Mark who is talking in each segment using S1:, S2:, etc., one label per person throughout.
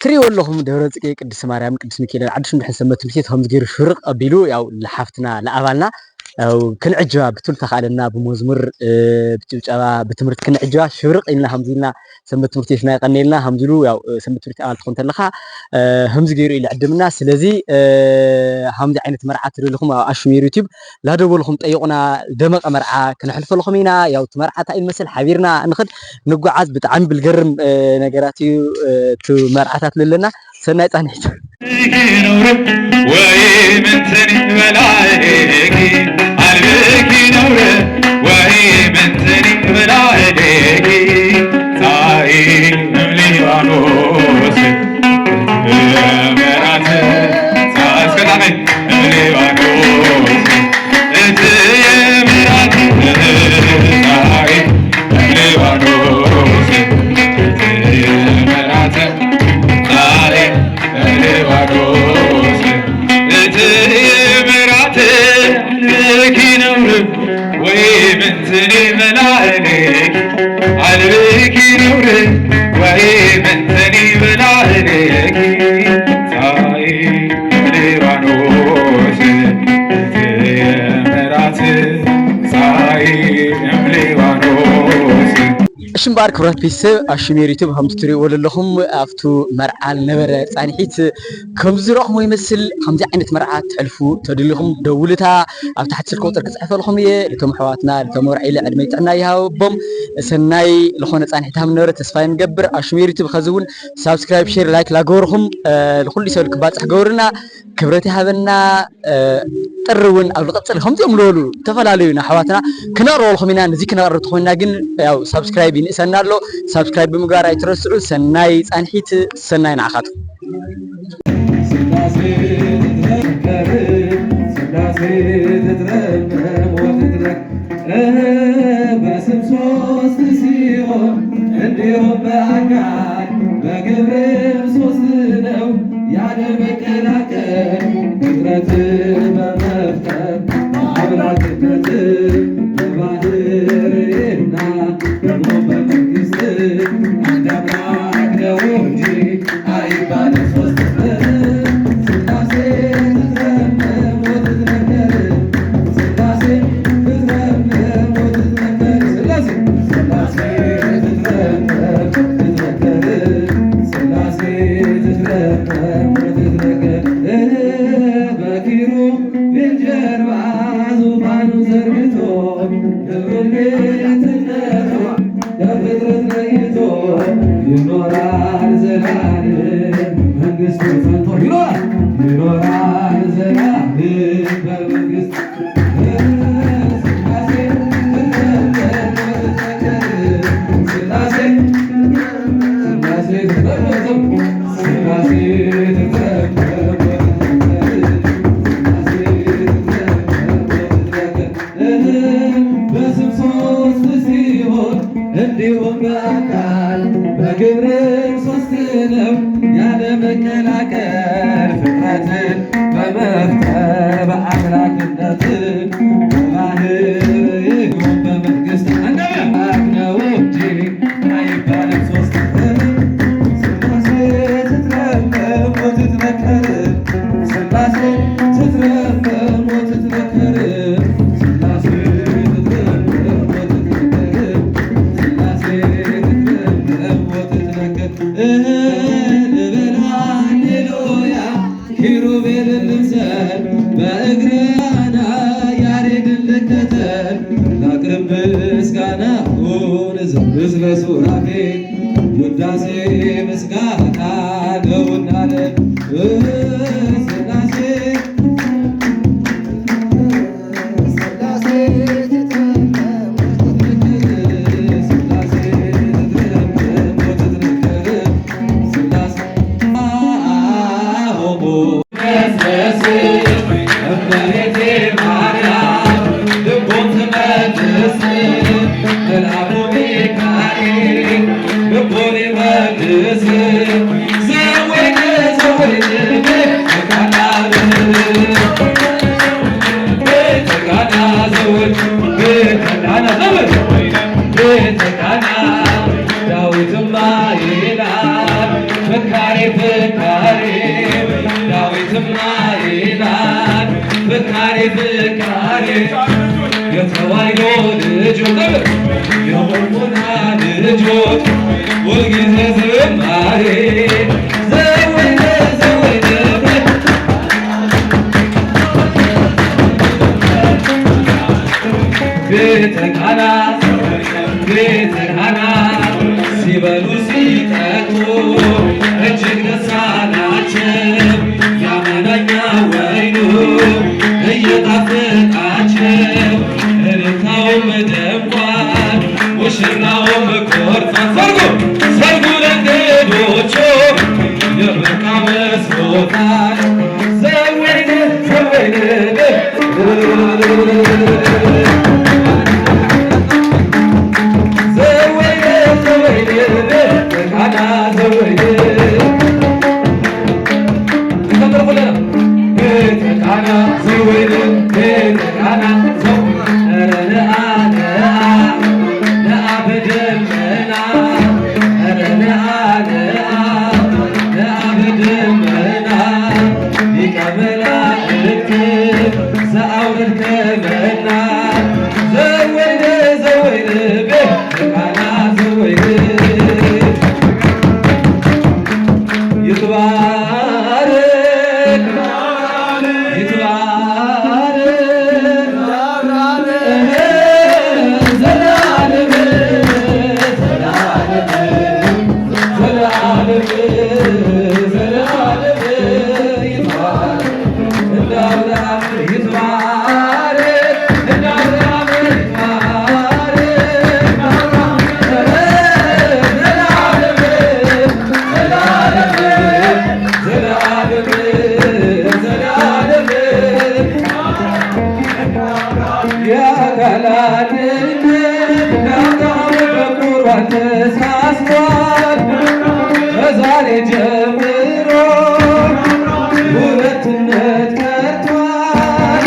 S1: تري والله دورة قدس مريم قدس ميكائيل عدش ندحن سمت مسيت هم زغير شرق قبيلو ياو لحافتنا لأبالنا أو كنعجوا بتلفا خالنا بمزمر بتوجا بتمرت كنعجوا شرق إننا همزينا سمت مرتيشنا قنيلنا همزلو ياو سمت مرتي أمال تكون تلخا هم زغير إلى عدمنا سلازي همزي عينة مرعى تري لكم أشو يوتيوب لا دو لكم طيقنا دمق مرعى كنحلف لكم هنا ياو تمرعى تاين مثل حبيرنا نخد نقعد بتعم بالقرم نجاراتي تو مرعى لنا سنة تانيت وهي من تاني ملايكي عليكي نورة وهي من تاني ملايكي تاي نملي وانوس يا مراتي تاي سكتامي نملي وانوس انت يا مراتي تاي نملي وانوس انت يا مراتي ويمنتني ملاهنيك عليكي نورك ويمنتني ملاهنيك تاي مليوانوس يا مراتي تاي مليوانوس شمبار كبرت بيس أشمير يوتيوب هم تري ولا لهم أفتو مرعى النبرة صانحيت كم زرق مو يمثل خمسة عينة مرعى تحلفوا تدلهم دولتها أو تحت سلكو تركز أفضل لهم لتم حواتنا لتم مرعى إلى عدمي تعنايها وبم سناي لخونة صانحيتها من نورة تسفاين قبر أشمير يوتيوب خزون سبسكرايب شير لايك لاجورهم لكل يسوي الكبات حجورنا كبرتي هذنا ترون أو لقطة هم تملولو تفعلوا حواتنا كنا رولهم هنا نزيك نقرر تخونا جن أو سبسكرايب سنالو سبسكرايب بمقارا يترسلوا سناي صانحيت سناي نعخاتو ፍካሬ ዳዊትማ ይላል ፍካሬ ፍካሬ የተዋሕዶ ልጆች የሆርሞና ልጆች ሁልጊዜ ዝማሬ ዘወይነ ዘወይነ ቤተ ካህናት ቤተ ካህናት ሲበሉ ሲጠጡ እጅግ ደስ አላቸው። ያመናኛ ወይኑ እየጣፈጣቸው እልልታውም ደምቋል ሙሽራውም ኮርቷል። ሰርጉ ለእንግዶቹ የበቃ መስሎታል። ዘወይነ ዘወይነ ከዛሬ ጀምሮ ሁለትነት ቀርቷል።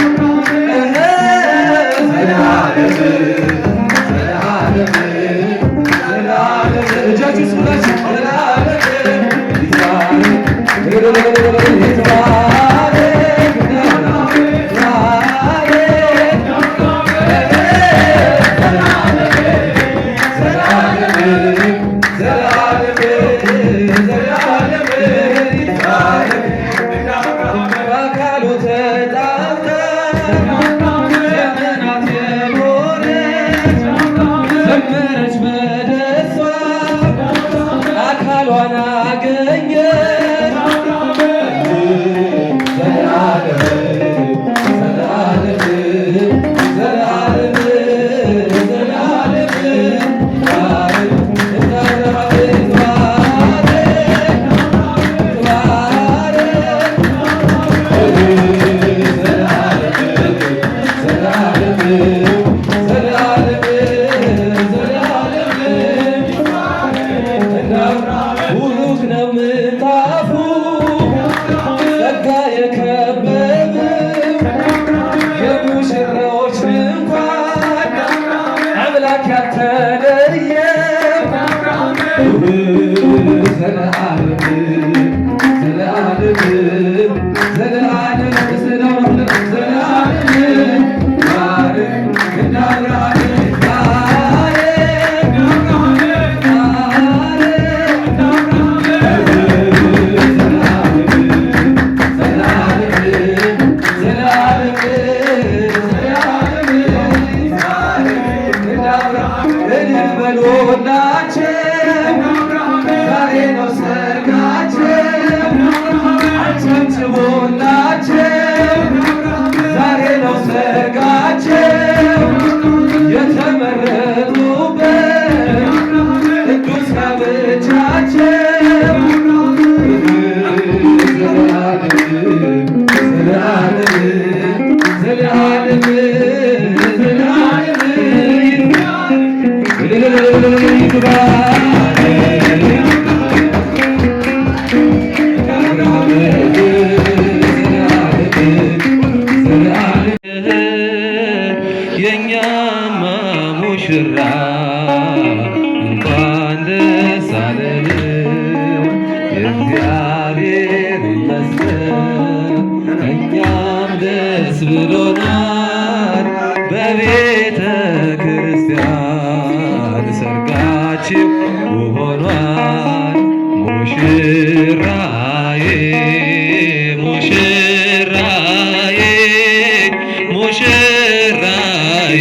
S1: ዛሬ ነው ሰርጋችን
S2: እግዚአብሔር ይመስገን እኛም ደስ ብሎናል። በቤተ ክርስቲያን ሰርጋችን ውብ ሆኗል። ሙሽራዬ ሙሽራዬ ሙሽራዬ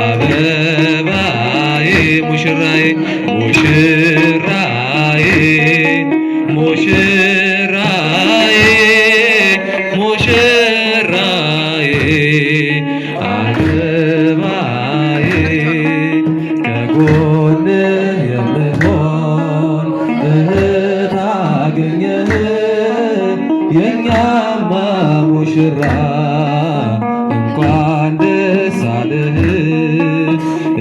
S2: አበባዬ ሙሽራዬ ሙሽራዬ ሙሽራዬ ሙሽራዬ አበባዬ ከጎንህ የምትሆን እህት አገኘህ የኛማ ሙሽራ እንኳን ደስ አለህ።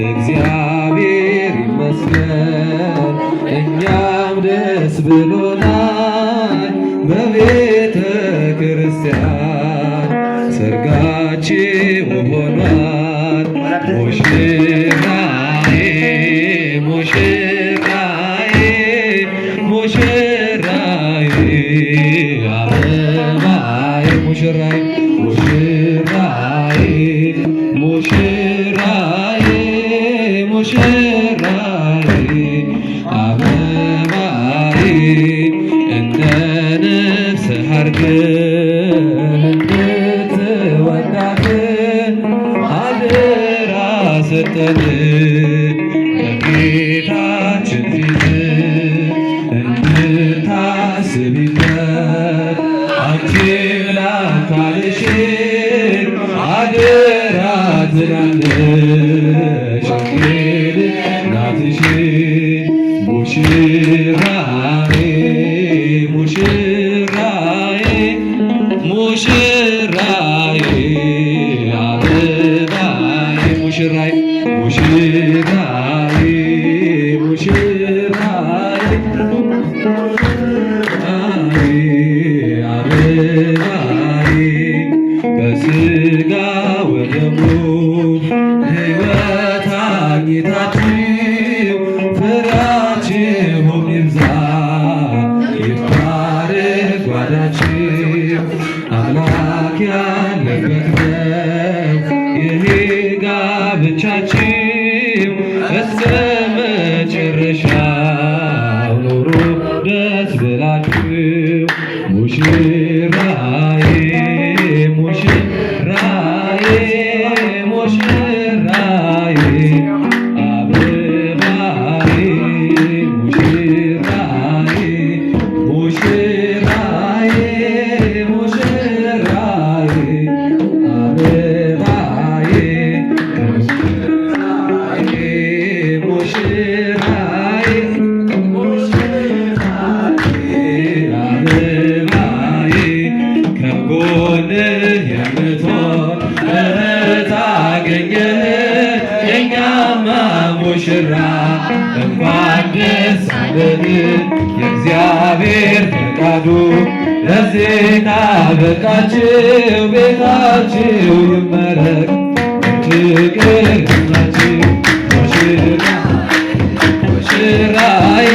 S2: እግዚአብሔር ይመስገን እኛም ደስ ብሎናል። በቤተ ክርስቲያን ሰርጋችን ውብ ሆኗል። ሙሽራዬ ሙሽራዬ ሙሽራዬ አበባዬ ሙሽራዬ ሙሽራዬ ሙሽራዬ ሙሽራዬ አበባዬ እንደ ነፍስህ አድርገህ እንድትወዳት አደራ ሰጠን። በጌታችን ፊት እንድታስቢበት አንቺ ላካልሽን አደራ ትላለሽ እንግዲህ እናትሽን ሙሽራዬ ሙሽራዬ ሙሽራዬ አበባዬ ሙሽራዬ ሙሽራዬ ሙሽራዬ አበባዬ በሥጋ ወደሙ ሕይወት አግኝታችሁ ፍሬያችሁም ይብዛ ይባረክ ጓዳችሁ አምላክ ያለበት ነው ይሄ ጋብቻችሁ እስከ መጨረሻው ኑሩ ደስ ብላችሁ ሙሽራዬ ሙሽራዬ ሙሽራዬ አበባዬ ሙሽራዬ ሙሽራዬ ሙሽራዬ አበባዬ ሙሽራዬ አበባዬ ከጎንህ የምትሆን እህት አገኘህ የኛማ ሙሽራ እንኳን ደስ አለህ። የእግዚአብሔር ፈቃዱ ለዚህ ካበቃችሁ ቤታችሁ ይመረቅ ፍቅር ናችሁ ሙሽራዬ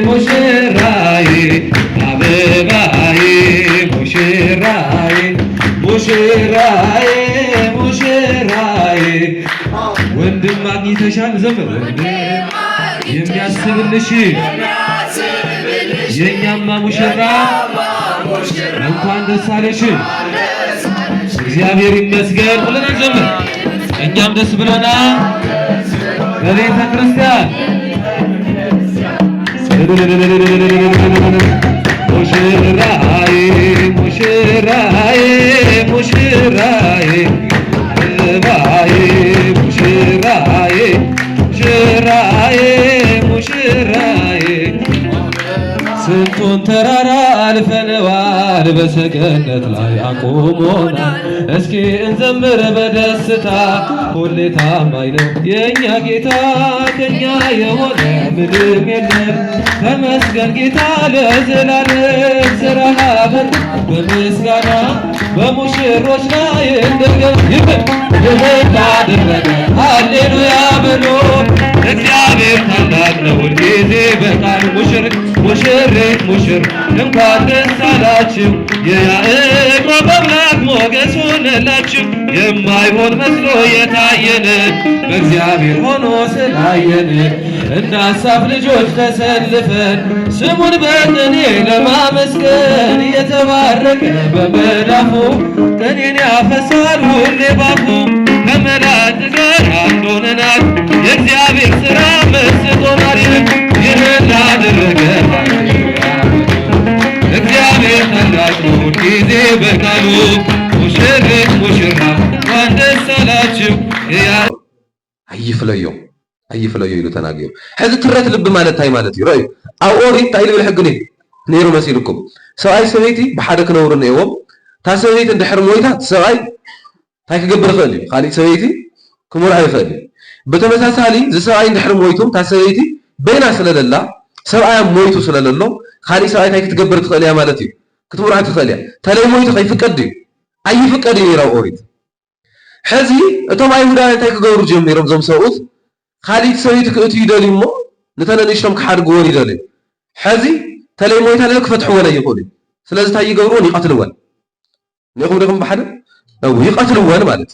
S2: ሙሽራዬ አበባዬ ሙሽራዬ ሙሽራዬ ሙሽራዬ ወንድም አግኝተሻል ዘመን የሚያስብልሽ የኛማ ሙሽራ እንኳን ደስ አለሽ። እግዚአብሔር ይመስገን ብለናል ዘመን እኛም ደስ ብሎናል። በቤተ ክርስቲያን ሙሽራዬ ሙሽራዬ ሙሽራዬ አበባዬ ሙሽራዬ ሙሽራዬ ሙሽራዬ ስንቱን ተራራ አልፈነዋል በሰገነት ላይ አቁሞናል። እስኪ እንዘምር በደስታ ሁሌ ታማኝ ነው የእኛ ጌታ ከኛ የሆነ ምንም የለም። ተመስገን ጌታ ለዘላለም ሥራህ በምስጋና በሙሽሮች ላይ እንደገና ይህን አደረገ ሃሌሉያ በሉ። እግዚአብሔር ታላቅ ነው ሁልጊዜ በቃሉ ሙሽሪት ሙሽር እንኳን ደስ አላችሁ የያዕቆብ አምላክ ሞገስ ሆነላችሁ። የማይሆን መስሎ የታየን በእግዚአብሔር ሆኖ ስላየን እንደ አሳፍ ልጆች ተሰልፈን ስሙን በቅኔ ለማመስገን የተባረከ በመዳፉ ቅኔን ያፈሳል ሁሌ ባፉ። ከመላእክት ጋር አንድ ሆነናል የእግዚአብሔር ሥራ መስጦናል። ይህን ላደረገ እግዚአብሔር ታላቅ ነው ሁልጊዜ በቃሉ ሙሽሪት ሙሽራ እንኳን ደስ አላችሁ።
S3: ኣይፍለዮም ኢሉ ተናገሩ። ሕዚ ትረት ልቢ ማለት እንታይ ማለት እዩ? ረእዩ ኣብ ኦሪት እንታይ ልብል ሕጊ ነይሩ መሲልኩም? ሰብኣይ ሰበይቲ ብሓደ ክነብሩ እኒአዎም። እታ ሰበይቲ እንድሕር ሞይታ ሰብኣይ እንታይ ክገብር ይኽእል እዩ? ካሊእ ሰበይቲ ክምርዓ ይኽእል እዩ። ብተመሳሳሊ እዚ ሰብኣይ እንድሕር ሞይቱ እታ ሰበይቲ በይና ስለለላ ሰብኣያ ሞይቱ ስለለሎ ካሊእ ሰብኣይ እንታይ ክትገብር ትኽእል እያ ማለት እዩ? ክትምርዓ ትኽእል እያ። ተለይ ሞይቱ ከይፍቀድ እዩ ኣይፍቀድ እዩ ነይሩ ኣብ ኦሪት። ሕዚ እቶም ኣይሁዳውያን እንታይ ክገብሩ ጀሚሮም? እዞም ሰብኡት ካሊእ ሰበይቲ ክእትዩ ይደልዩ እሞ ነተን ንእሽቶም ክሓድግዎን ይደልዩ። ሕዚ ተለይ ሞይታ ለ ክፈትሕዎን ኣይኽእሉ እዩ። ስለዚ እንታይ ይገብርዎን? ይቐትልዎን። ኒኹም ዲኹም ብሓደ ይቐትልዎን ማለት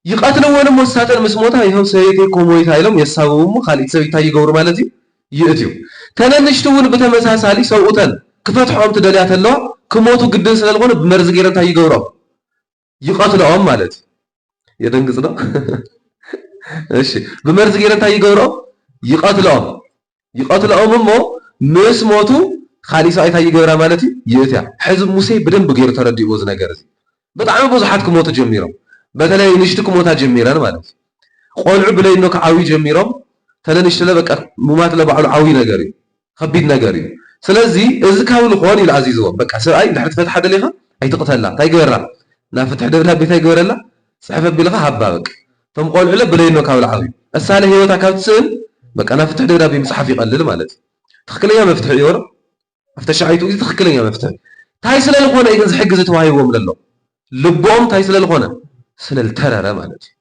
S3: ይቐትልዎን እሞ ንሳተን ምስ ሞታ ይኸው ሰበይቲ እኮ ሞይታ ኢሎም የሳብቡ እሞ ካሊእ ሰበይቲ እንታይ ይገብሩ ማለት እዩ? ይእትዩ። ተነንሽቲ እውን ብተመሳሳሊ ሰብኡተን ክፈትሖም ትደልያ ተለዋ ክሞቱ ግድን ስለዝኾነ ብመርዚ ገይረን እንታይ ይገብሮም? ይቐትልኦም ማለት እዩ። የደንግጽ ነው። እሺ ብመርዚ ገይረን እንታይ ይገብሮም? ይቐትልኦም እሞ ምስ ሞቱ ካሊእ ሰብኣይ እንታይ ይገብራ ማለት እዩ? ይእትያ። ሕዚ ሙሴ ብደንብ ገይሩ ተረዲእዎ እዚ ነገር እዚ። ብጣዕሚ ብዙሓት ክሞቱ ጀሚሮም፣ በተለይ ንሽቲ ክሞታ ጀሚረን ማለት እዩ። ቆልዑ ብለይኖ ክዓብዩ ጀሚሮም። ተለንሽቲ በቃ ሙማት ለባዕሉ ዓብይ ነገር እዩ፣ ከቢድ ነገር እዩ። ስለዚ እዚ ካብ ልኾን ኢሉ ኣዚዝዎም። በቃ ሰብኣይ እንድሕር ትፈትሓ ደሊኻ ኣይትቕተላ። እንታይ ገበራ? ናብ ፍትሒ ደብዳቤ እንታይ ገበረላ? ፅሕፍ ኣቢልኻ ሃባ። በቃ እቶም ቆልዑ ለ ብለይኖ ካብ ልዓብዩ እሳለ ሂወታ ካብ ትስእን በቃ ናብ ፍትሒ ደብዳቤ ምፅሓፍ ይቐልል ማለት እዩ። ትክክለኛ መፍትሒ እዩ። ኣብቲ ሻዓይቱ እዚ ትክክለኛ መፍትሒ እንታይ ስለዝኾነ ግን ዝሕግዝ ተዋሂቦም ዘሎ ልቦም እንታይ ስለዝኾነ ስለልተረረ ማለት እዩ።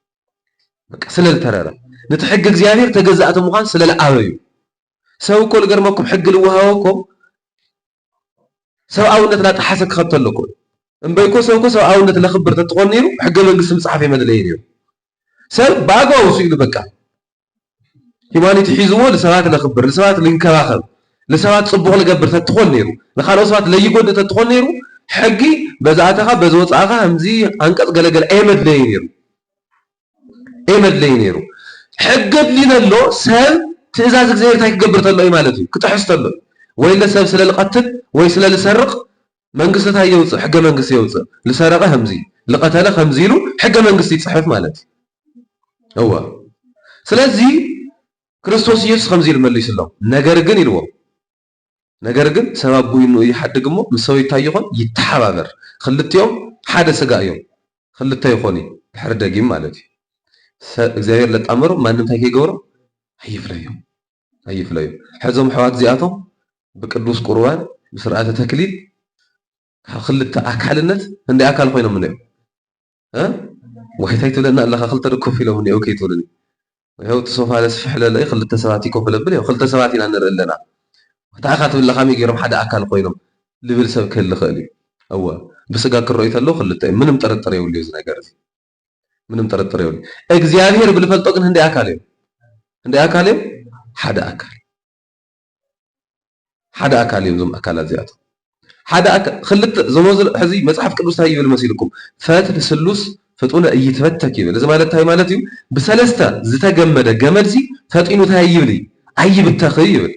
S3: በቃ ስለልተረረ ነቲ ሕጊ እግዚኣብሔር ተገዛእቲ ምዃን ስለልዓበዩ። ሰብ እኮ ዝገርመኩም ሕጊ ዝወሃበኩም ሰብኣውነት እናጠሓሰ ክኸተሎ እኮ እምበይ እኮ ሰብ እኮ ሰብኣውነት ለኽብር ተትኾን ነይሩ ሕገ መንግስቲ ምፅሓፍ የመድለየ ነይሩ። ሰብ ብኣግባቡ ኢሉ በቃ ሂማኒቲ ሒዝዎ ንሰባት ለኽብር፣ ንሰባት ልንከባኸብ፣ ንሰባት ፅቡቕ ዝገብር ተትኾን ነይሩ፣ ንካልኦት ሰባት ለይጎድእ ተትኾን ነይሩ። ሕጊ በዛእተኻ በዝወፃእኻ ከምዚ አንቀፅ ገለገለ ኣይመድለየ ነይሩ። ሕጊ ድሊነሎ ሰብ ትእዛዝ እግዚኣብሔር እንታይ ክገብር ተሎ እዩ ማለት እዩ? ክጥሕስ ተሎ ወይ ለሰብ ስለልቐትል ወይ ስለልሰርቕ መንግስቲ እንታይ የውፅእ? ሕገ መንግስቲ የውፅእ። ልሰረቐ ከምዚ ልቐተለ ከምዚ ኢሉ ሕገ መንግስቲ ይፅሕፍ ማለት እዩ። እዋ ስለዚ ክርስቶስ ኢየሱስ ከምዚ ኢሉ መሊሱሎም። ነገር ግን ኢልዎም ነገር ግን ሰብ ኣቦኡ ይሓድግ እሞ ምስ ሰበይቱ እንታይ ይኾን? ይተሓባበር። ክልቲኦም ሓደ ስጋ እዮም። ክልተ ይኾኑ ድሕሪ ደጊም ማለት እዩ። እግዚኣብሔር ለጣመሮም ማንም እንታይ ከይገብሮም ኣይፍለዮም። ሕዞም ኣሕዋት እዚኣቶም ብቅዱስ ቁርባን ብስርዓተ ተክሊል ካብ ክልተ ኣካልነት ክንደይ ኣካል ኮይኖም እኒኦም ዋይታይ ትብለና ኣለካ? ክልተ ኮፍ ኢሎም እኒአው ከይትብሉኒ ይኸው እቲ ሶፋ ለስፍሕ ለለ ክልተ ሰባት ይኮፍ ለብል ክልተ ሰባት ኢና ንርኢ ኣለና። ታኻ ትብል ከመይ ገይሮም ሓደ ኣካል ኮይኖም ልብል ሰብ ክህሊ ይኽእል እዩ። እወ ብስጋ ክረአዩ ተለዉ ክልተ እዮም። ምንም ጥርጥር የብሉ እዚ ነገር እዚ ምንም ጥርጥር የብሉ። እግዚኣብሔር ብልፈልጦ ግን ክንደይ ኣካል እዮም? ሓደ ኣካል እዮም። እዞም ኣካላት እዚኣቶም ሓደ ኣካል ክልተ ዘመዝ ሕዚ መፅሓፍ ቅዱስ እንታይ ይብል መሲልኩም? ፈትል ስሉስ ፍጡነ እይትበተክ ይብል። እዚ ማለት እንታይ ማለት እዩ? ብሰለስተ ዝተገመደ ገመድ ዚ ፈጢኑ እንታይ ይብል? ኣይብተኽ ይብል።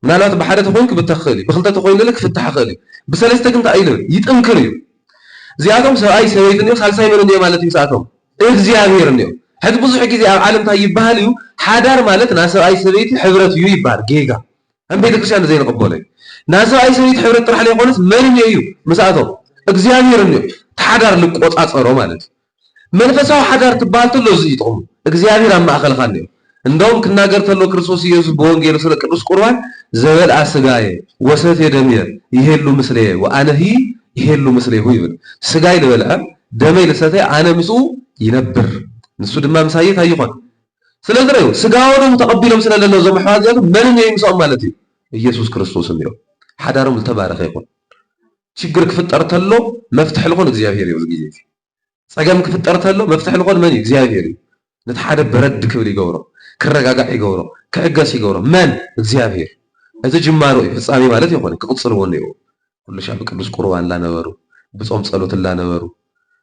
S3: ምናልባት ብሓደ ተኮይኑ ክብተኽ ይኽእል እዩ፣ ብክልተ ተኮይኑ ክፍታሕ ይኽእል እዩ። ብሰለስተ ግን እንታይ ኢሉ ይጥንክር እዩ። እዚኣቶም ሰብኣይ ሰበይቲ እኒኦ ሳልሳይ መን እኒኦ ማለት እዩ? ንሳቶም እግዚኣብሔር እኒኦ። ሕዚ ብዙሕ ግዜ ኣብ ዓለም እንታይ ይበሃል እዩ? ሓዳር ማለት ናይ ሰብኣይ ሰበይቲ ሕብረት እዩ ይበሃል። ጌጋ ኣብ ቤተክርስትያን ዘይንቕበሎ እዩ። ናይ ሰብኣይ ሰበይቲ ሕብረት ጥራሕ ዘይኮነስ መን እኒኦ እዩ? ምስኣቶም እግዚኣብሔር እኒኦ። ተሓዳር ልቆፃፀሮ ማለት እዩ። መንፈሳዊ ሓዳር ትበሃል ተሎ እዚ ይጥቕሙ። እግዚኣብሔር ኣብ ማእኸልካ እኒኦ። እንደውም ክናገር ተሎ ክርስቶስ ኢየሱስ ብወንጌሉ ስለ ቅዱስ ቁርባን ዘበልዓ ስጋየ ወሰትየ ደምየ ይሄሉ ምስለየ ወአነሂ ይሄሉ ምስለይሁ ይብል። ስጋይ ልበልዐ ደመይ ልሰተየ ኣነ ምስኡ ይነብር ንሱ ድማ ምሳየት አይኾን ስለዚህ ነው ስጋው ደሙ ተቀቢሎም ስለለለው ዘም አሕዋት መን ነው ይምሰም ማለት እዩ ኢየሱስ ክርስቶስ ነው ሓዳሮም ዝተባረኸ ይኹን ችግር ክፍጠር ተሎ መፍትሕ ልኾን እግዚአብሔር እዩ ግዜ ፀገም ክፍጠር ተሎ መፍትሕ ልኾን መን እዩ እግዚአብሔር እዩ ነቲ ሓደ በረድ ክብል ይገብሮ ክረጋጋዕ ይገብሮ ክዕገስ ይገብሮ መን እግዚአብሔር እዚ ጅማሮ እዩ ፍጻሜ ማለት ይኾን ክቅፅልዎ ነው ኩሉ ሻብ ቅዱስ ቁርባን ላነበሩ ብጾም ጸሎት ላነበሩ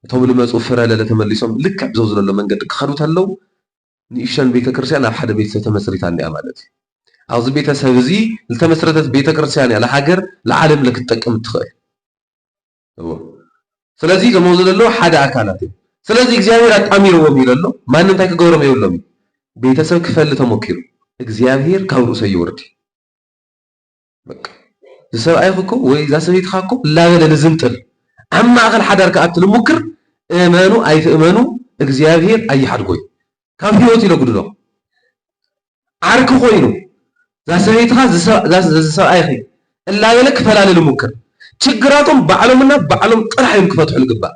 S3: እቶም ልመጹ ፍረ ለለ ተመሊሶም ልክ ብዘው ዘሎ መንገዲ ክኸዱ ተለው ንእሽተን ቤተክርስቲያን ኣብ ሓደ ቤተሰብ ተመስሪታ እንያ ማለት እዩ ኣብዚ ቤተሰብ እዚ ዝተመስረተት ቤተክርስቲያን እያ ለሃገር ለዓለም ለክትጠቅም ትኽእል ስለዚህ ዘመው ዘሎ ሓደ ኣካላት እዩ ስለዚህ እግዚአብሔር አጣሚሮም ይለሎ ማን እንታይ ክገብሮም ይውሎም ቤተሰብ ክፈል ተሞክሩ እግዚአብሔር ካብ ርእሱ ይወርድ በቃ ዝሰብኣይኹ ወይ ዛሰበይትኻኮ ላበለ ንዝምጥል ኣብ ማእኸል ሓዳር ከኣትል ሙክር እመኑ ኣይትእመኑ እግዚአብሔር ኣይሓድጎይ ካብ ህይወት ይለጉድሎ ዓርክ ኮይኑ ዛሰበይትኻ ዝሰብኣይኺ እላበለ ክፈላለ ሙክር ችግራቶም ባዕሎምና ባዕሎም ጥራሕ እዮም ክፈትሑ ልግባእ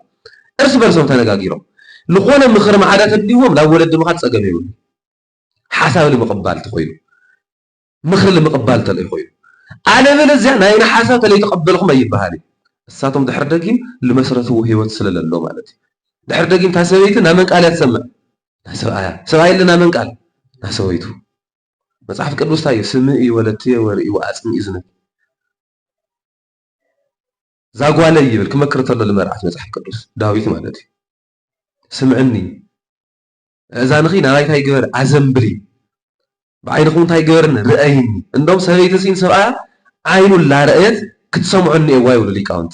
S3: እርስ በርሶም ተነጋጊሮም ልኾነ ምኽሪ ማዓዳ ተድይዎም ናብ ወለድ ምኻ ፀገም ይብሉ ሓሳብ ንምቕባል ተኾይኑ ምኽሪ ንምቕባል ተለይ ኮይኑ አለበለዚያ ናይና ሓሳብ ተለይ ተቀበልኩም አይባሃል እሳቶም ድሕር ደጊም ልመስረትዎ ህይወት ስለለሎ ማለት ድሕር ደጊም ታሰበይት ናመን ቃል ያትሰምዕ ናሰብኣያ ሰብኣይ ለና መን ቃል ናሰበይቱ መጽሐፍ ቅዱስ ታየ ስምዒ ወለትየ ወርኢ ወአጽምዒ እዝነ ዛጓለ ይብል ክመክር ተሎ ለመርዓት መጽሐፍ ቅዱስ ዳዊት ማለት ስምዕኒ እዛንኺ ናባይታ ይግበር አዘንብሊ بعينكم تاي جبرن رأيني عندهم سبيت سين سبعة عينو لا رأيت كتسمعني واي ولا ليكاونت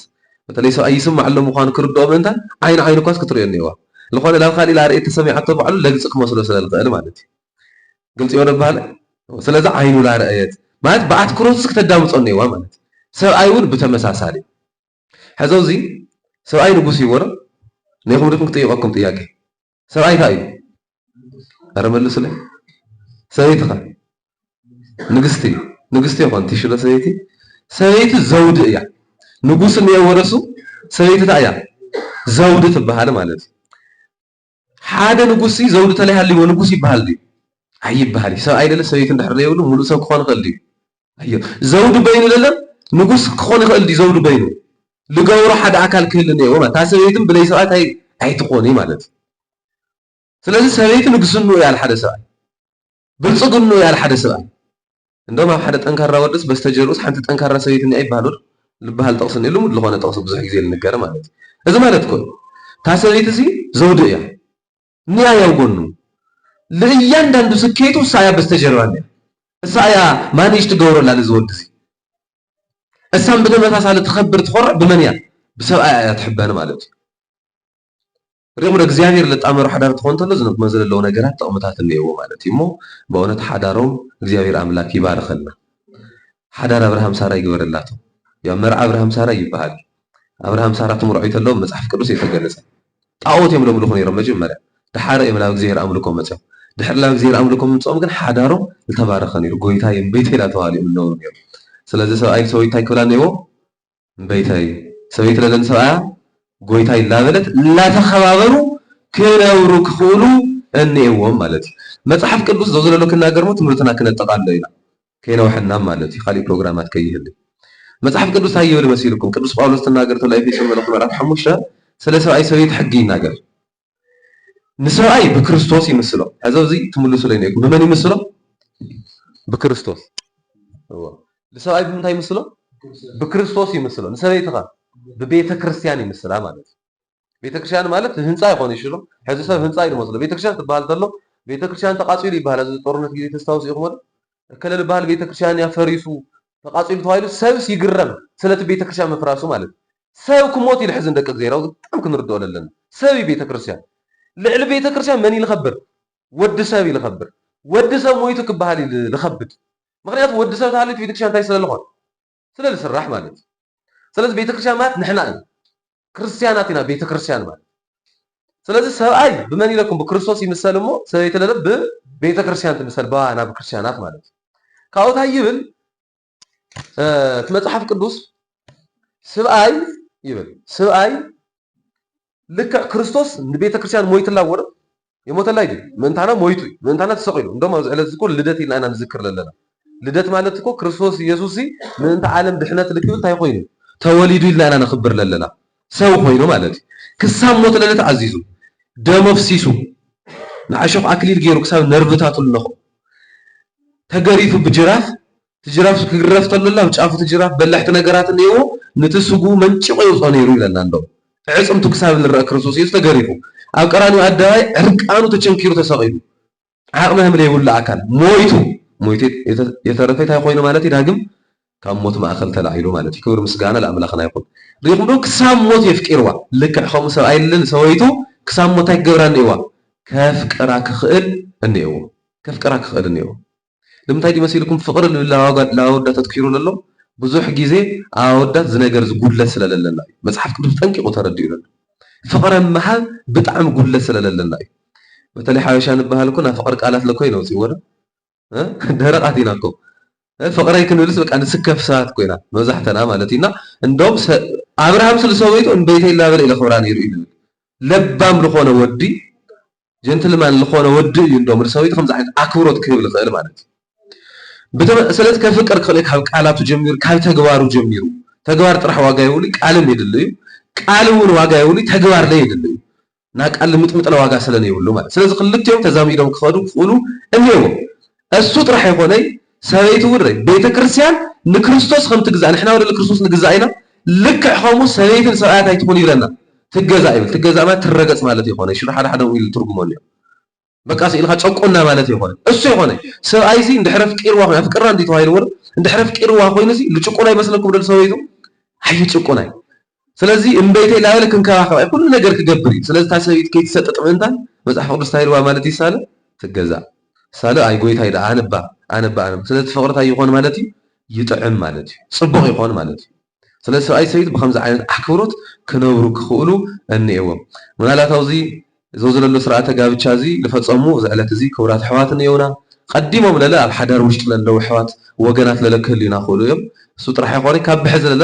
S3: مثلا يسوع يسمع علم مخان كردو منتا عين كواس كتريني وا لخوان لا خالي لا رأيت تسمع حتى بعلو لجسك مسلو سلال قال مالتي قلت يا رب هلا سلازا عينو لا رأيت ما بعد كروسك تداوم تصني وا مالتي سبع عيون بتمساسالي هذوزي سبع عين بوسي ورا نيكم بدكم تيقاكم طياقي سبع عين هاي أرملو سلام سويتها نقستي قانتي شو سويتي سويت زود يا نقص اللي ورثه سويت تايا زود تبهال مالتي حدا نقصي زود تلي هاللي ونقصي بهالدي هي بهالي سو ايدل سويت ندحر لي يقولوا مولو سو كون خلدي ايوه زود بينه للا نقص كون خلدي زود بينه لقورو حدا اكل كلني وما تاسويتم بلي سوات هي تقوني مالتي ስለዚህ ሰቤት ንግስኑ ያል ሓደ ሰብኣይ ብልጽግኑ ያል ሓደ ሰብኣይ እንደውም ኣብ ሓደ ጠንካራ ወድስ በስተጀርኡስ ሓንቲ ጠንካራ ሰበይት እኒኣ ይባሃል ልባሃል ጠቕስን ኢሉ ዝኾነ ጠቕሲ ብዙሕ ግዜ ልንገረ ማለት እዚ ማለት ኮ ታ ሰበይት እዚ ዘውዲ እያ ንያ ያው ጎኑ ለእያንዳንዱ ስኬቱ ሳያ በስተጀርባ እኒኣ እሳ እያ ማኔጅ ትገብረላ ለዝወዲ እዚ እሳም ብተመሳሳሊ ትኸብር ትኾርዕ ብመን እያ ብሰብኣያ እያ ትሕበን ማለት እዩ رغم እግዚአብሔር ለጣመሩ ሓዳር ትኾን ተሎ ዝነብ መዘለለው ነገራት ጠቕምታት እንየዎ ማለት እዩ ሞ በእውነት ሓዳሮም እግዚአብሔር አምላክ ይባርከልና ሓዳር አብርሃም ሳራ ይገበረላቶ ያ መርዓ አብርሃም ሳራ ይባሃል አብርሃም ሳራ ትምርዑ ተሎ መጽሐፍ ቅዱስ የተገለጸ ጣዖት የምለምሉ ኾነ ይረም መጀመርያ ድሓረ የምላው እግዚአብሔር አምልኮ መጽሐፍ ድሕር ላ እግዚአብሔር አምልኮ ምንጾም ግን ሓዳሮም ዝተባረኸ ነይሩ ጎይታዬ ቤቴላ ተባለ ነው ነይሩ ስለዚህ ሰብኣይ ሰውይታ ይከብላነይዎ ቤታይ ሰበይት ለለን ሰብኣ ጎይታ ይላበለት ላተኸባበሩ ክነብሩ ክኽእሉ እንኤዎም ማለት እዩ መጽሐፍ ቅዱስ ዘዘለሎ ክናገርሞ ትምህርትና ክነጠቃሎ ኢና ከይነውሕና ማለት እዩ ካሊእ ፕሮግራማት ከይህል መጽሐፍ ቅዱስ እንታይ ይብል መሲልኩም ቅዱስ ጳውሎስ ተናገር ተሎ ኤፌሶን መልእኽቲ ምዕራፍ 5 ስለ ሰብኣይ ሰበይት ሕጊ ይናገር ንሰብኣይ ብክርስቶስ ይመስሎ ሕዚ እዚ ትምልሱ ላይ ነው በመን ይመስሎ ብክርስቶስ ለሰብኣይ ብምንታይ ይመስሎ ብክርስቶስ ይመስሎ ንሰበይትኻ በቤተ ክርስቲያን ይመስላ ማለት ቤተ ክርስቲያን ማለት ህንጻ ይሆን ይችላል ሕዚ ሰብ ህንጻ ይመስል ቤተ ክርስቲያን ተባሃል ተሎ ቤተ ክርስቲያን ተቃጺሉ ይባሃል እዚ ጦርነት ጊዜ ተስታውስ ይኹም ከለል ባህል ቤተ ክርስቲያን ያፈሪሱ ተቃጺሉ ተዋይሉ ሰብ ሲግረም ስለተ ቤተ ክርስቲያን መፍራሱ ማለት ሰብ ክሞት ይልሕዝ እንደቀ እግዚአብሔር በጣም ክንርዳው ለለን ሰብ ቤተ ክርስቲያን ልዕል ቤተ ክርስቲያን መን ይልኸብር ወድ ሰብ ይልኸብር ወድ ሰብ ሞይቱ ክባሃል ይልኸብድ ምክንያቱ ወድ ሰብ ታለት ቤተ ክርስቲያን ታይ ስለለኾን ስለል ስራሕ ማለት ስለዚህ ቤተ ክርስቲያን ማለት ንሕና ክርስቲያናት ኢና ቤተ ክርስቲያን ማለት ስለዚህ ሰብኣይ በመን ይለኩም በክርስቶስ ይመሰልሞ ሰበይት ለለ በቤተ ክርስቲያን ትመሰል ባና በክርስቲያናት ማለት ካውታ ይብል መጽሐፍ ቅዱስ ሰብኣይ ይብል ሰብኣይ ልክ ክርስቶስ ንቤተ ክርስቲያን ሞይትላ ወረ የሞተላ አይደል ምንታና ሞይቱ ምንታና ተሰቂሉ እንደውም ኣብዚ ዕለት እኮ ልደት ኢልና ኢና ንዝክር ለለና ልደት ማለት እኮ ክርስቶስ ኢየሱስ ምንታ ዓለም ድሕነት ልክብል እንታይ ኮይኑ ተወሊዱ ኢልና ኢና ንኽብር ለለና ሰው ኮይኑ ማለት ክሳብ ሞት ለለ ተዓዚዙ ደም ኣፍሲሱ ንዓሾኽ ኣክሊል ገይሩ ክሳብ ነርቭታቱ ለኹ ተገሪፉ ብጅራፍ ትጅራፍ ክግረፍ ተለላ ጫፉ ትጅራፍ በላሕቲ ነገራት እንይዎ ንትስጉ መንጭቆ ይውፅኦ ነይሩ ይለና እንደው ዕፅምቱ ክሳብ ንርአ ክርስቶስ ኢየሱስ ተገሪፉ ኣብ ቀራንዮ ኣደባባይ ዕርቃኑ ተቸንኪሩ ተሰቂሉ ዓቕሚ ህምለ ይብሉ ኣካል ሞይቱ የተረፈ እንታይ ኮይኑ ማለት ዳግም ካብ ሞት ማእኸል ተላዒሉ ማለት ክብሪ ምስጋና ለኣምላኽና ይኹን ሪኹም ዶ ክሳብ ሞት የፍቂርዋ ልክዕ ከምኡ ሰብኣይ ልን ሰበይቱ ክሳብ ሞት ኣይትገብራ እኒእዋ ከፍቅራ ክኽእል እኒእዎ ከፍቅራ ክኽእል እኒእዎ ንምንታይ ድመሲልኩም ፍቅሪ ለኣወዳት ተትኪሩ ዘሎ ብዙሕ ግዜ ኣወዳት ዝነገር ዝጉድለት ስለለለና እዩ መፅሓፍ ቅዱስ ጠንቂቑ ተረዲኡ ዘሎ ፍቅሪ ምሃብ ብጣዕሚ ጉድለት ስለለለና እዩ በተለይ ሓበሻ ንበሃል እኮ ናብ ፍቅሪ ቃላት ለኮ ይነውፅዎ ደረቃት ኢና እኮ ፍቅረይ ክንብልስ በቃ ንስከፍ ሰባት ኮይና መብዛሕተና ማለት ኢና እንደውም ኣብርሃም ስለ ሰበይቱ እንበይተይ ላበለ ኢለ ክብራ ነይሩ እዩ ለባም ዝኾነ ወዲ ጀንትልማን ዝኾነ ወዲ እዩ እንደውም ሰበይቱ ከምዚ ዓይነት ኣክብሮት ክህብል ክእል ማለት እዩ ስለዚ ከፍቅር ክኽእል ካብ ቃላቱ ጀሚሩ ካብ ተግባሩ ጀሚሩ ተግባር ጥራሕ ዋጋ ይውሉ ቃልም የድል እዩ ቃል እውን ዋጋ ይውሉ ተግባር ላይ የድል እዩ ና ቃል ምጥምጥለ ዋጋ ስለነ ይውሉ ማለት ስለዚ ክልቲኦም ተዛሚዶም ክኸዱ ክኽእሉ እኒሄዎ እሱ ጥራሕ ይኾነይ ሰበይቱ ውድረይ ቤተ ክርስቲያን ንክርስቶስ ከም ትግዛእ ንሕና ወደ ክርስቶስ ንግዛእ ኢና ልክዕ ከምኡ ሰበይትን ሰብኣያት ኣይትኹን ይብለና ትገዛእ ይብል ትገዛእ ማለት ትረገፅ ማለት ይኾነ ሽሮ ሓደ ሓደ ኢሉ ትርጉሞ እኒኦ በቃ ኢልካ ጨቆና ማለት ይኾነ እሱ ይኾነ ሰብኣይዚ እንድሕረ ፍቂርዋ ኮይኑ ፍቅርና እንዲ ተባሂሉ ወር እንድሕረ ፍቂርዋ ኮይኑሲ ልጭቆና ይመስለኩም ደል ሰበይቱ ኣይጭቆናይ ስለዚ እምበይተይ ላበለ ክንከባኸባ ኩሉ ነገር ክገብር እዩ ስለዚ እታ ሰበይት ከይትሰጥጥ ምእንታን መፅሓፍ ቅዱስ ታይልዋ ማለት ይሳለ ትገዛእ ሳለ ኣይ ጎይታ ይዳ ኣነባ ስለዚ ፍቅርታ ይኾን ማለት እዩ ይጥዕም ማለት እዩ ፅቡቕ ይኾን ማለት እዩ ስለዚ ሰብኣይ ሰበይት ብከምዚ ዓይነት ኣክብሮት ክነብሩ ክኽእሉ እኒኤዎም ምናልባት ኣብዚ ዘሎ ስርዓተ ጋብቻ እዚ ዝፈፀሙ እዚ ዕለት እዚ ክቡራት ኣሕዋት እኒአውና ቀዲሞም ለለ ኣብ ሓዳር ውሽጢ ለለው ኣሕዋት ወገናት ለለ ክህልዩና ክእሉ እዮም እሱ ጥራሕ ይኾነ ካብ ብሕዚ ለለ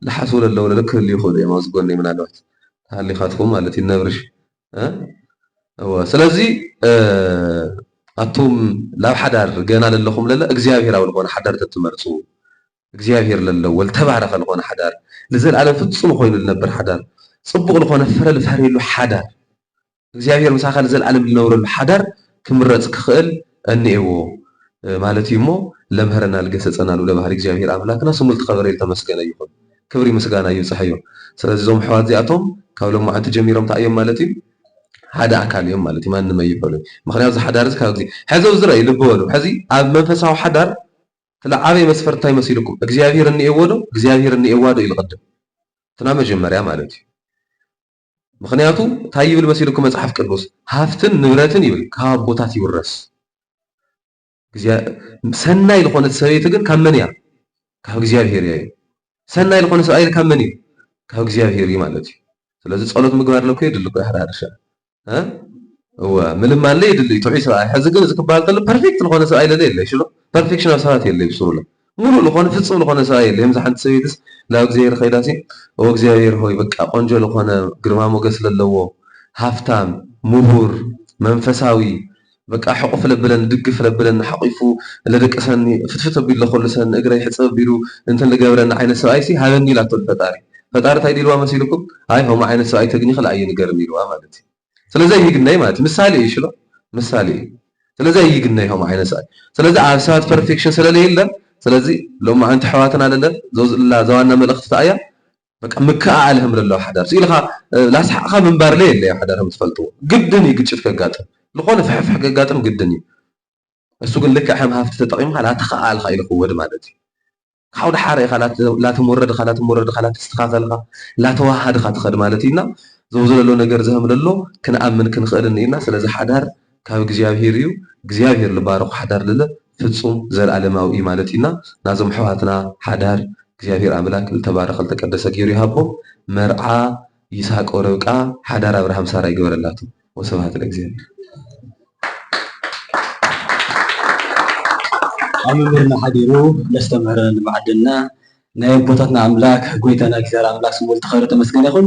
S3: ዝሓስቡ ለለው ለለ ክህልዩ ይኽእሉ እዮም ኣብዚ ጎኒ ምናልባት ሃሊኻትኩም ማለት እዩ ነብርሽ ስለዚ ኣቶም ላብ ሓዳር ገና ለለኹም ለለ እግዚኣብሔራዊ ዝኾነ ሓዳር ተትመርፁ እግዚኣብሔር ለለዎ ዝተባረኸ ዝኾነ ሓዳር ንዘለኣለም ፍፁም ኮይኑ ዝነብር ሓዳር ፅቡቕ ዝኾነ ፍረ ዝፈርየሉ ሓዳር እግዚኣብሔር ምሳኻ ንዘለኣለም ዝነብረሉ ሓዳር ክምረፅ ክኽእል እኒኤዎ ማለት እዩ እሞ ለምህረና ልገሰፀና ልብለ ባህሪ እግዚኣብሔር ኣምላክና ስሙ ዝተኸበረ ዝተመስገነ ይኹን ክብሪ ምስጋና ይብፅሕ እዮም ስለዚ እዞም ኣሕዋት እዚኣቶም ካብ ሎማዓንቲ ጀሚሮም እንታይ እዮም ማለት እዩ ሓደ ኣካል እዮም ማለት እዩ ማንም ኣይበሉ ምክንያቱ እዚ ሓዳር እዚ ካብ ግዜ ሕዚ ኣብዚ ዝረአዩ ልቢ በሉ ሕዚ ኣብ መንፈሳዊ ሓዳር ትለዓበይ መስፈርቲ እንታይ መሲልኩም እግዚኣብሔር እኒኤዎ ዶ እግዚኣብሔር እኒኤዋ ዶ ኢሉ ቅድም እትና መጀመርያ ማለት እዩ ምክንያቱ እንታይ ይብል መሲልኩም መፅሓፍ ቅዱስ ሃፍትን ንብረትን ይብል ካብ ኣቦታት ይውረስ ሰናይ ዝኾነት ሰበይቲ ግን ካብ መን እያ ካብ እግዚኣብሔር እያ ሰናይ ዝኾነ ሰብኣይ ካብ መን እዩ ካብ እግዚኣብሔር እዩ ማለት እዩ ስለዚ ፀሎት ምግባር ለኮ የድሊ ኮ ሓዳርሻ ምልማን ላይ የድሊ ትዑይ ሰብኣይ ሕዚ ግን እዚ ክበሃል ከሎ ፐርፌክት ዝኾነ ሰብኣይ ለለ የለ ሽሎ ፐርፌክሽን ኣብ ሰባት የለ ይብስሩሎ ሙሉእ ዝኾነ ፍፁም ዝኾነ ሰብኣይ የለ ከምዚ ሓንቲ ሰበይትስ ናብ እግዚኣብሔር ከይዳሲ እግዚኣብሔር ሆይ በቃ ቆንጆ ዝኾነ ግርማ ሞገስ ለለዎ ሃፍታም ምሁር መንፈሳዊ በቃ ሕቁፍ ለብለን ድግፍ ለብለን ሓቂፉ ለደቀሰኒ ፍትፍት ኣቢሉ ለኮልሰኒ እግረይ ሕፅብ ኣቢሉ እንትን ዝገብረኒ ዓይነት ሰብኣይሲ ሃበኒ ኢላቶ ፈጣሪ ፈጣሪ እንታይ ኢልዋ መሲልኩም ኣይ ከምኡ ዓይነት ሰብኣይ ተግኒ ክል ኣይንገርኒ ኢልዋ ማለት እዩ ስለዚ ኣይግናይ ማለት ምሳሌ እዩ ሽሎ ምሳሌ እዩ ስለዚ ኣይግናይ ከምኡ ዓይነት ሰብኣይ ስለዚ ኣብ ሰባት ፐርፌክሽን ስለለየለ ስለዚ ሎማዓንቲ ኣሕዋትና ለለ ዘዋና መልእኽቲ እያ በቃ ምክኣል ህም ለለዎ ሓዳር ኢልካ ላስሓቕካ ምንባር ለየ የለ ሓዳር ከም ትፈልጥዎ ግድን እዩ ግጭት ከጋጥም ዝኾነ ፍሕፍሕ ከጋጥም ግድን እዩ እሱ ግን ልክዕ ከም ሃፍቲ ተጠቒምካ ላተኸኣልካ ኢሉ ክወድ ማለት እዩ ካብኡ ድሓረ ኢኻ ላትሞረድካ ላትስተኻኸልካ ላተዋሃድካ ትኸድ ማለት እዩና ዘው ዘሎ ነገር ዝህም ለሎ ክንኣምን ክንኽእል እኒኢና ስለዚ ሓዳር ካብ እግዚኣብሔር እዩ እግዚኣብሔር ዝባረኹ ሓዳር ለለ ፍፁም ዘለኣለማዊ እዩ ማለት እዩና ናዞም ኣሕዋትና ሓዳር እግዚኣብሔር ኣምላክ ዝተባረኸ ዝተቀደሰ ገይሩ ይሃቦም መርዓ ይስሐቅ ወረብቃ ሓዳር ኣብርሃም ሳራ ይገበረላቱ ወስብሐት ለእግዚአብሔር
S4: ኣመምህርና ሓዲሩ ለስተምህረና ንባዕድና ናይ ኣቦታትና ኣምላክ ጎይታና እግዚኣብሔር ኣምላክ ስሙ ዝተኸበረ ተመስገነ ይኹን